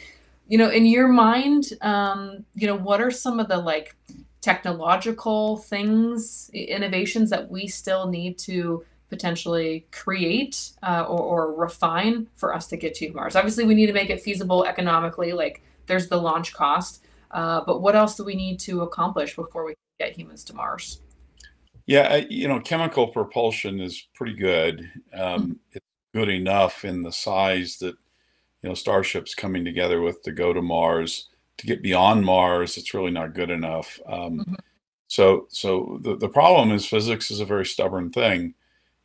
In your mind, what are some of the like technological things, innovations that we still need to potentially create or refine for us to get to Mars? Obviously, we need to make it feasible economically, like there's the launch cost. But what else do we need to accomplish before we get humans to Mars? Yeah, chemical propulsion is pretty good. It's good enough in the size that starships coming together with to go to Mars. To get beyond Mars, it's really not good enough. Mhm, So the problem is physics is a very stubborn thing,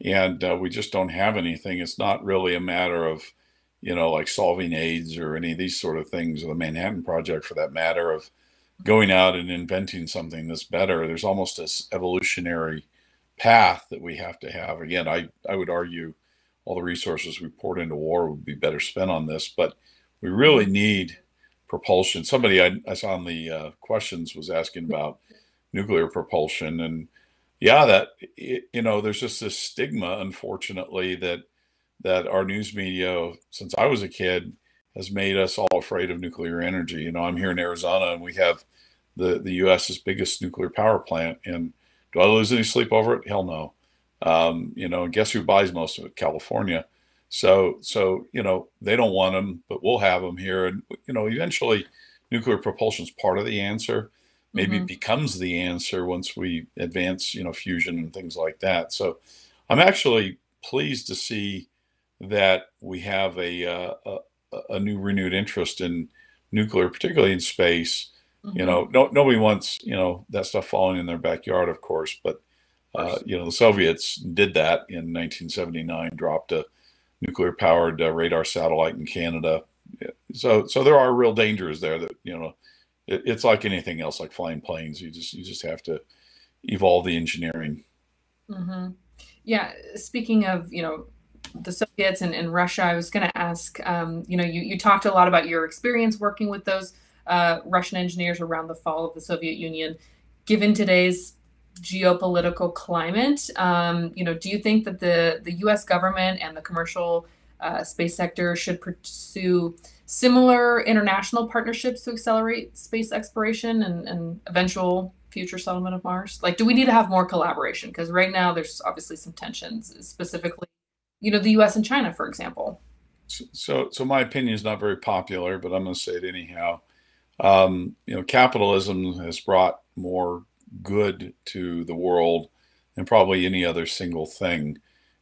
and we just don't have anything. It's not really a matter of like solving AIDS or any of these sort of things, or the Manhattan Project for that matter, of going out and inventing something that's better. There's almost this evolutionary path that we have to have. Again, I would argue all the resources we poured into war would be better spent on this, but we mhm, really need propulsion. Somebody I saw in the questions was asking about nuclear propulsion, and yeah, there's just this stigma, unfortunately, that our news media, since I was a kid, has made us all afraid of nuclear energy. I'm here in Arizona, and we have the U.S.'s biggest nuclear power plant. And do I lose any sleep over it? Hell no. And guess who buys most of it? California. So they don't want them, but we'll have them here. And eventually, nuclear propulsion is part of the answer. Maybe mhm, becomes the answer once we advance, fusion and things like that. So I'm actually pleased to see that we have a new renewed interest in nuclear, particularly in space. mhm, of No, nobody wants that stuff falling in their backyard, of course, but course. the Soviets did that in 1979, dropped a nuclear powered radar satellite in Canada. Yeah. So there are real dangers there that it's like anything else, like flying planes. You just have to evolve the engineering. Hmm. Yeah. Speaking of, the Soviets and Russia, I was going to ask, you talked a lot about your experience working with those Russian engineers around the fall of the Soviet Union. Given today's geopolitical climate, do you think that the U.S. government and the commercial space sector should pursue similar international partnerships to accelerate space exploration and eventual future settlement of Mars? Like, do we need to have more collaboration? Because right now there's obviously some tensions, specifically, the U.S. and China, for example. So my opinion is not very popular, but I'm going to say it anyhow. Capitalism has brought more good to the world than probably any other single thing.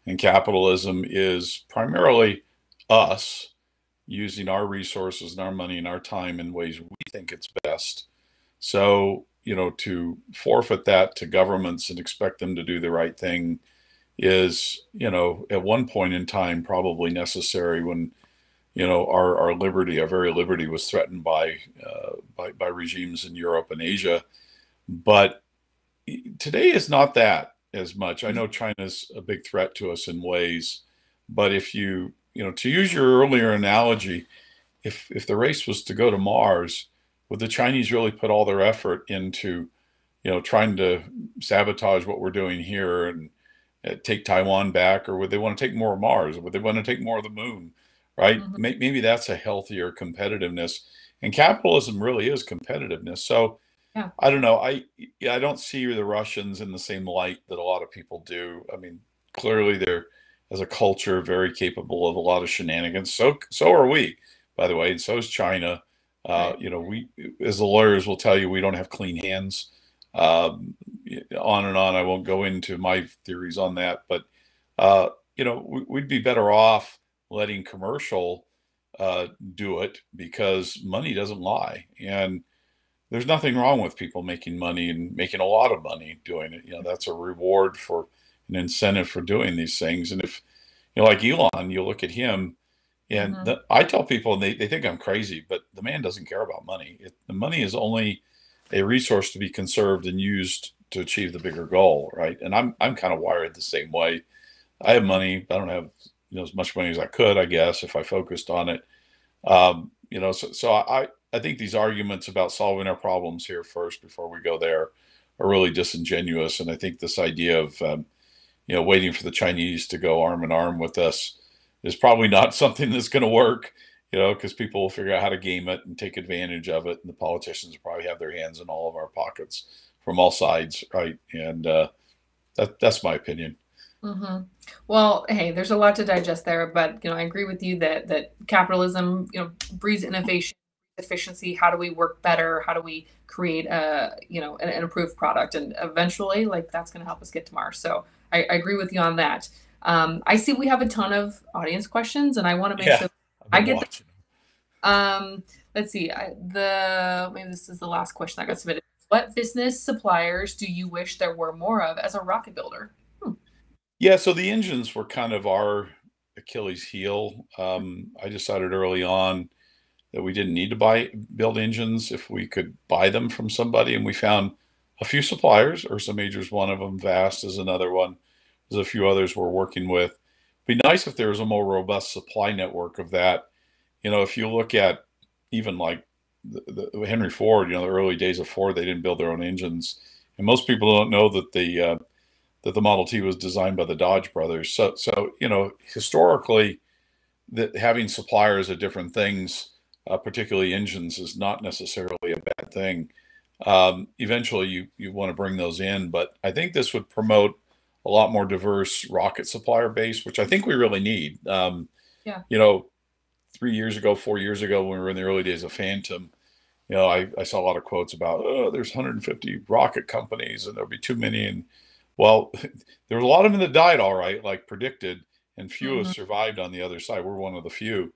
And capitalism is primarily us using our resources and our money and our time in ways we think it's best. So, to forfeit that to governments and expect them to do the right thing is, at one point in time, probably necessary when, our liberty, our very liberty was threatened by regimes in Europe and Asia. But today is not that as much. I know China's a big threat to us in ways, but if to use your earlier analogy, if the race was to go to Mars, would the Chinese really put all their effort into, trying to sabotage what we're doing here and take Taiwan back, or would they want to take more of Mars? Or would they want to take more of the moon? Right? Mm-hmm. Maybe that's a healthier competitiveness, and capitalism really is competitiveness. So Yeah. I don't know. I don't see the Russians in the same light that a lot of people do. I mean, clearly they're, as a culture, very capable of a lot of shenanigans. So are we, by the way, and so is China. Right. We, as the lawyers will tell you, we don't have clean hands. On and on. I won't go into my theories on that, but we'd be better off letting commercial do it, because money doesn't lie, and there's nothing wrong with people making money and making a lot of money doing it. That's a reward for an incentive for doing these things. And if, like Elon, you look at him, and Mm-hmm. I tell people, and they think I'm crazy, but the man doesn't care about money. The money is only a resource to be conserved and used to achieve the bigger goal, right? And I'm kind of wired the same way. I have money. I don't have as much money as I could, I guess, if I focused on it. So I think these arguments about solving our problems here first before we go there are really disingenuous. And I think this idea of waiting for the Chinese to go arm in arm with us is probably not something that's going to work. Because people will figure out how to game it and take advantage of it, and the politicians will probably have their hands in all of our pockets from all sides, right? And that's my opinion. Mm-hmm. Well, hey, there's a lot to digest there, but I agree with you that capitalism, breeds innovation, efficiency. How do we work better? How do we create an improved product, and eventually, like, that's going to help us get to Mars. So I agree with you on that. I see we have a ton of audience questions, and I want to make sure I get watching. Let's see. Maybe this is the last question that got submitted. What business suppliers do you wish there were more of as a rocket builder? Yeah, so the engines were kind of our Achilles heel. I decided early on that we didn't need to build engines if we could buy them from somebody, and we found a few suppliers. Ursa Major's one of them. Vast is another one. There's a few others we're working with. It'd be nice if there was a more robust supply network of that. If you look at even like the Henry Ford, the early days of Ford, they didn't build their own engines, and most people don't know that the Model T was designed by the Dodge brothers. So historically, that having suppliers of different things, particularly engines, is not necessarily a bad thing. Eventually, you want to bring those in, but I think this would promote a lot more diverse rocket supplier base, which I think we really need. Yeah. 3 years ago, 4 years ago, when we were in the early days of Phantom, I saw a lot of quotes about, oh, there's 150 rocket companies and there'll be too many. And well, there were a lot of them that died, all right, like predicted, and few have survived on the other side. We're one of the few.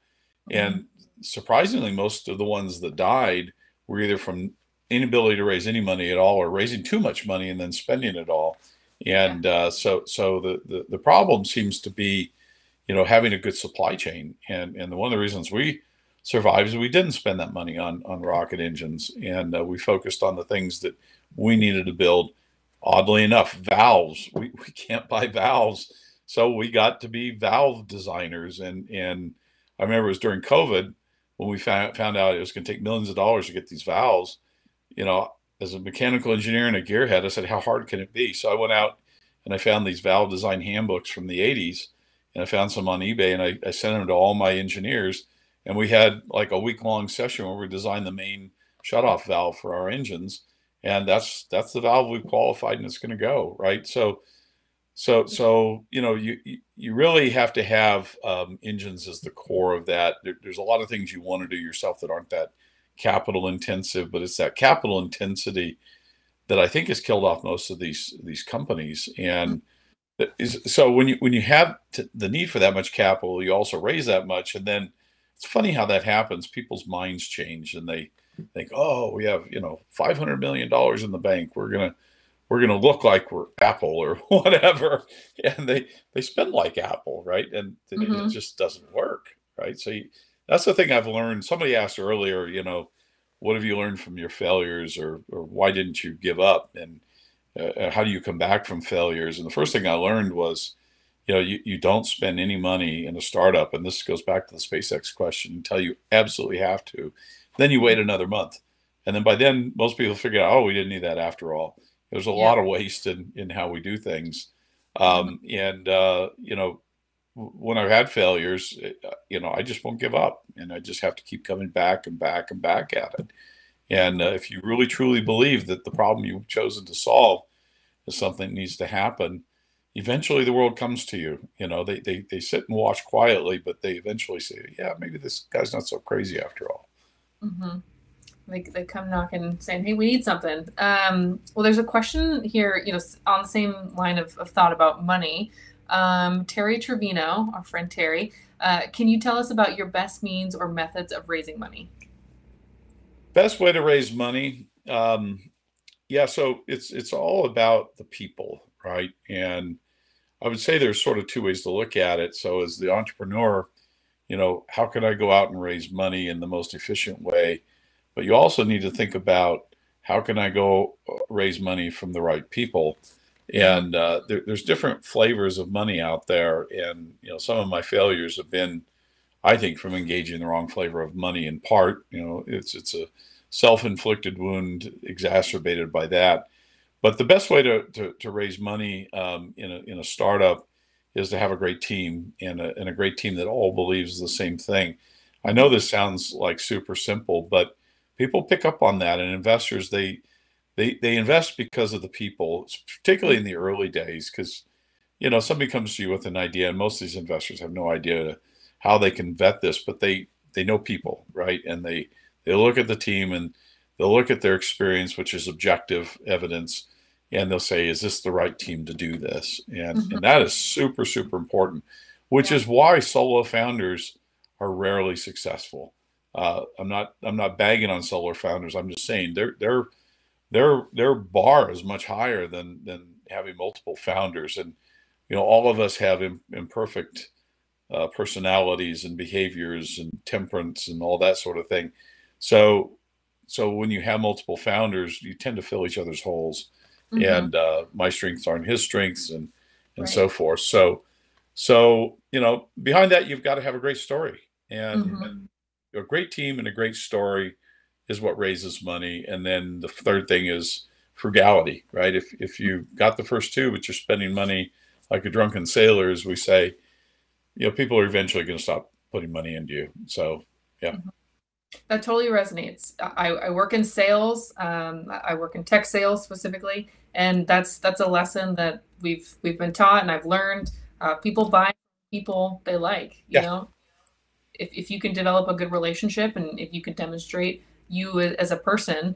And surprisingly, most of the ones that died were either from inability to raise any money at all, or raising too much money and then spending it all. And so the problem seems to be, having a good supply chain. And one of the reasons we survived is we didn't spend that money on rocket engines, and we focused on the things that we needed to build. Oddly enough, valves. We can't buy valves So we got to be valve designers. And I remember it was during COVID when we found out it was going to take millions of dollars to get these valves. You know, as a mechanical engineer and a gearhead, I said, how hard can it be? So I went out and I found these valve design handbooks from the 80s, and I found some on eBay, and I sent them to all my engineers. And we had like a week-long session where we designed the main shutoff valve for our engines. And that's the valve we've qualified and it's going to go, right? So you know, you really have to have engines as the core of that. There's a lot of things you want to do yourself that aren't that capital intensive, but it's that capital intensity that I think has killed off most of these companies. And so when you have the need for that much capital, you also raise that much, and then it's funny how that happens. People's minds change, and they think, oh, we have $500 million in the bank. We're gonna look like we're Apple or whatever, and they spend like Apple, right? And it just doesn't work, right? So that's the thing I've learned. Somebody asked earlier, what have you learned from your failures, or why didn't you give up, and how do you come back from failures? And the first thing I learned was, you don't spend any money in a startup, and this goes back to the SpaceX question, until you absolutely have to. Then you wait another month, and then by then most people figure out, oh, we didn't need that after all. There's a lot of waste in how we do things. When I've had failures, I just won't give up, and I just have to keep coming back and back and back at it. And if you really truly believe that the problem you've chosen to solve is something that needs to happen, eventually the world comes to you. They sit and watch quietly, but they eventually say, yeah, maybe this guy's not so crazy after all. Mm-hmm. They come knocking saying, hey, we need something. Well, there's a question here, on the same line of thought about money. Terry Trevino, our friend Terry, can you tell us about your best means or methods of raising money? Best way to raise money. So it's all about the people, right? And I would say there's sort of two ways to look at it. So as the entrepreneur, how can I go out and raise money in the most efficient way? But you also need to think about, how can I go raise money from the right people? And there's different flavors of money out there. And, some of my failures have been, I think, from engaging the wrong flavor of money in part. It's a self-inflicted wound exacerbated by that. But the best way to raise money in a startup is to have a great team, and a great team that all believes the same thing. I know this sounds like super simple, but people pick up on that, and investors, they invest because of the people, particularly in the early days, because somebody comes to you with an idea, and most of these investors have no idea how they can vet this, but they know people, right? And they look at the team, and they'll look at their experience, which is objective evidence, and they'll say, is this the right team to do this? And that is super, super important, which is why solo founders are rarely successful. I'm not bagging on solo founders. I'm just saying their bar is much higher than having multiple founders. And all of us have imperfect personalities and behaviors and temperance and all that sort of thing. So when you have multiple founders, you tend to fill each other's holes, and my strengths aren't his strengths, and so forth. So behind that, you've got to have a great story, and a great team and a great story is what raises money. And then the third thing is frugality, right? If you got the first two, but you're spending money like a drunken sailor, as we say, people are eventually going to stop putting money into you. So, yeah. That totally resonates. I work in sales. I work in tech sales specifically, and that's a lesson that we've been taught, and I've learned. People buy people they like. If you can develop a good relationship, and if you can demonstrate you as a person,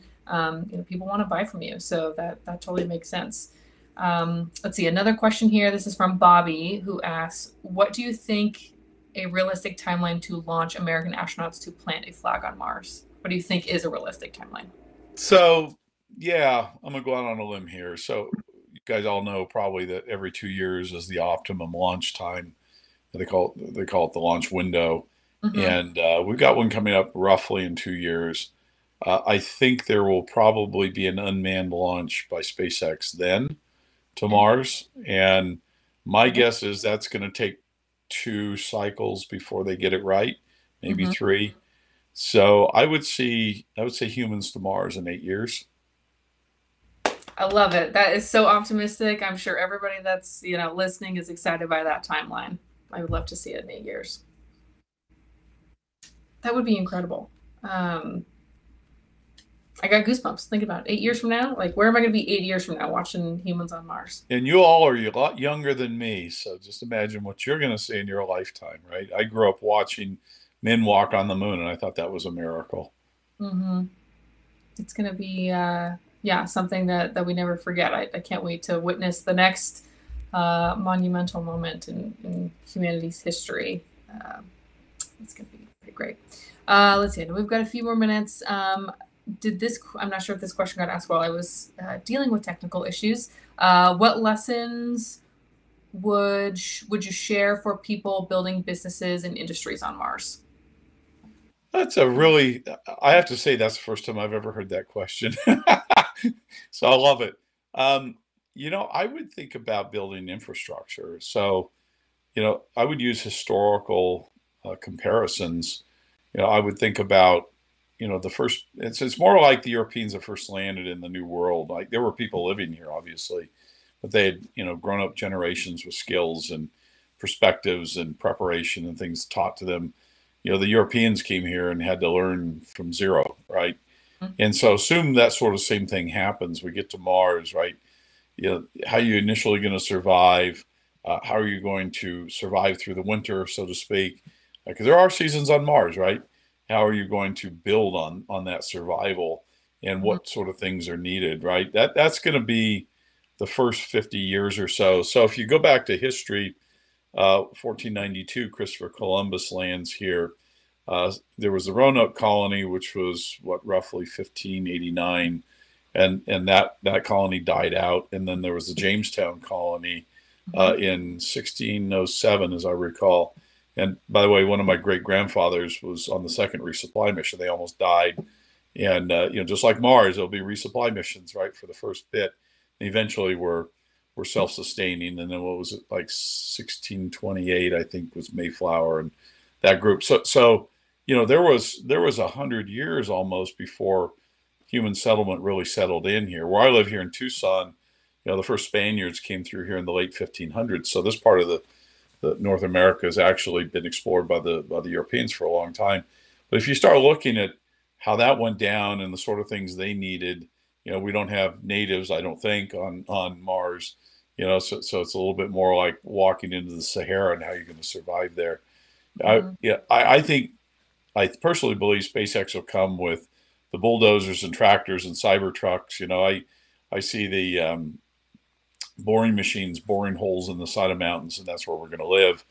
people want to buy from you. So that totally makes sense. Let's see, another question here. This is from Bobby, who asks, what do you think a realistic timeline to launch American astronauts to plant a flag on Mars? What do you think is a realistic timeline? So, yeah, I'm going to go out on a limb here. So you guys all know probably that every 2 years is the optimum launch time. They call it the launch window. And we've got one coming up roughly in 2 years. I think there will probably be an unmanned launch by SpaceX then to Mars. And My guess is that's going to take 2 cycles before they get it right, maybe Hmm. 3. So I would say humans to Mars in 8 years. I love it. That is so optimistic. I'm sure everybody that's, listening is excited by that timeline. I would love to see it in 8 years. That would be incredible. Um, I got goosebumps. Think about it. 8 years from now, like where am I going to be 8 years from now watching humans on Mars? And you all are a lot younger than me, so just imagine what you're going to see in your lifetime, right? I grew up watching men walk on the moon, and I thought that was a miracle. Hmm. It's going to be, yeah, something that we never forget. I can't wait to witness the next monumental moment in humanity's history. It's going to be pretty great. Let's see. We've got a few more minutes. I'm not sure if this question got asked while I was dealing with technical issues. What lessons would you share for people building businesses and industries on Mars? That's a really, I have to say, that's the first time I've ever heard that question. So I love it. Um, I would think about building infrastructure. So, I would use historical comparisons. I would think about, the first, it's more like the Europeans that first landed in the New World. Like there were people living here, obviously, but they had, grown up generations with skills and perspectives and preparation and things taught to them. The Europeans came here and had to learn from zero, right? And so assume that sort of same thing happens. We get to Mars, right? How are you initially going to survive? How are you going to survive through the winter, so to speak? Because there are seasons on Mars, right? How are you going to build on that survival, and Mhm. what sort of things are needed, right? That's going to be the first 50 years or so. So if you go back to history, 1492, Christopher Columbus lands here. There was the Roanoke colony, which was what, roughly 1589, and that colony died out. And then there was the Jamestown colony Mhm. in 1607, as I recall. And by the way, one of my great grandfathers was on the second resupply mission. They almost died. And just like Mars, there'll be resupply missions, right, for the first bit. And eventually, we're self-sustaining. And then what was it, like 1628? I think was Mayflower and that group. So there was 100 years almost before human settlement really settled in here. Where I live here in Tucson, the first Spaniards came through here in the late 1500s. So this part of the North America has actually been explored by the Europeans for a long time. But if you start looking at how that went down and the sort of things they needed, we don't have natives, I don't think, on Mars. So it's a little bit more like walking into the Sahara and how you're going to survive there. Mhm. I think I personally believe SpaceX will come with the bulldozers and tractors and cyber trucks. I see the boring machines boring holes in the side of mountains, and that's where we're going to live.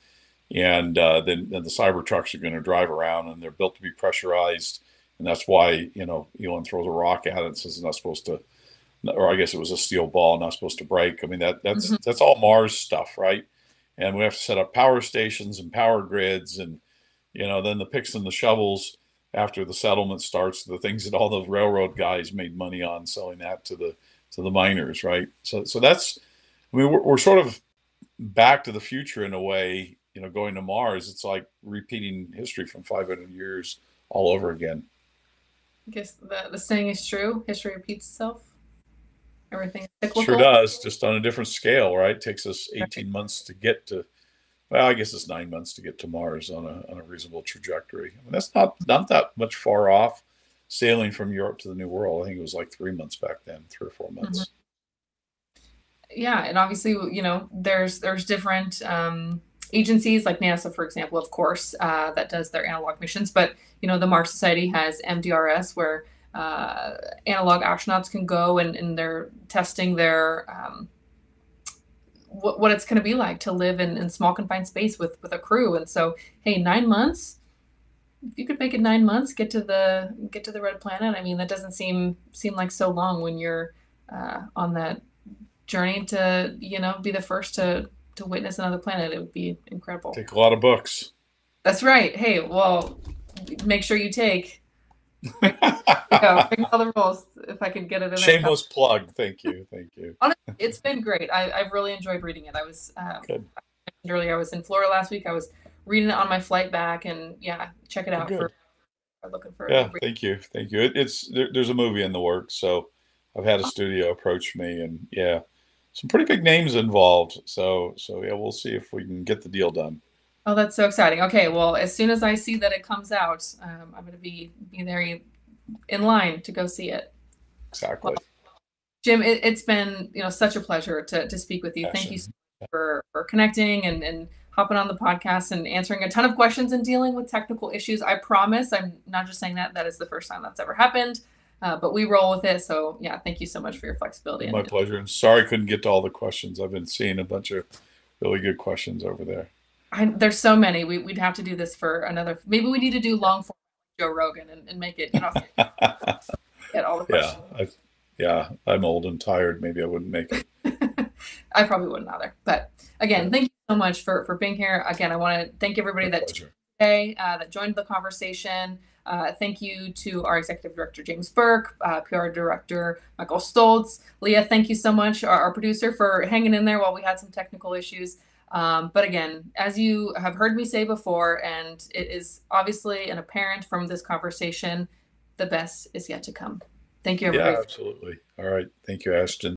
And then the cyber trucks are going to drive around, and they're built to be pressurized, and that's why Elon throws a rock at it and says it's not supposed to, or I guess it was a steel ball, not supposed to break. I mean that's Mhm. that's all Mars stuff, right? And we have to set up power stations and power grids, and then the picks and the shovels after the settlement starts, the things that all the railroad guys made money on selling that to the miners, right? So that's, I mean, we're sort of back to the future in a way. Going to Mars, it's like repeating history from 500 years all over again. I guess the saying is true. History repeats itself. Everything is Sure cyclical. does, just on a different scale, right? It takes us Right. 18 months to get to, well, I guess it's 9 months to get to Mars on a reasonable trajectory. I mean, that's not that much far off sailing from Europe to the New World. I think it was like 3 months back then, 3 or 4 months. Mhm. Yeah, and obviously, there's different agencies like NASA, for example, of course, that does their analog missions. But the Mars Society has MDRS, where analog astronauts can go and they're testing their what it's going to be like to live in small confined space with a crew. And so, hey, 9 months. If you could make it 9 months, get to the red planet. I mean, that doesn't seem like so long when you're on that journey to be the first to witness another planet. It would be incredible. Take a lot of books. That's right. Hey, well, make sure you take There you go. Breaking all the rules if I could get it in there. Shameless plug. Thank you. Thank you. Honestly, it's been great. I've really enjoyed reading it. I was Good. earlier. I was in Florida last week. I was reading it on my flight back, and yeah, check it Oh, out for good. looking for a Yeah. good read. Thank you. Thank you. There's a movie in the works, so I've had a studio approach me, and yeah, some pretty big names involved. So yeah, we'll see if we can get the deal done. Oh, that's so exciting. Okay, well, as soon as I see that it comes out, I'm going to be there in line to go see it. Well, Exactly. Jim, it's been such a pleasure to speak with you. Thank you so Passion. much for connecting and hopping on the podcast and answering a ton of questions and dealing with technical issues. I promise I'm not just saying that is the first time that's ever happened, but we roll with it. So yeah, thank you so much for your flexibility. My pleasure. And sorry I couldn't get to all the questions. I've been seeing a bunch of really good questions over there. There's so many. We'd have to do this for another. Maybe we need to do long form Joe Rogan and make it get all the Yeah, questions. yeah, I'm old and tired. Maybe I wouldn't make it. I probably wouldn't either. But again, Yeah, thank you so much for being here. Again, I want to thank everybody my that pleasure. today that joined the conversation. Thank you to our executive director, James Burke, PR director, Michael Stoltz. Leah, thank you so much, our producer, for hanging in there while we had some technical issues. But again, as you have heard me say before, and it is obviously and apparent from this conversation, the best is yet to come. Thank you, Yeah, everybody. absolutely. All right. Thank you, Ashton.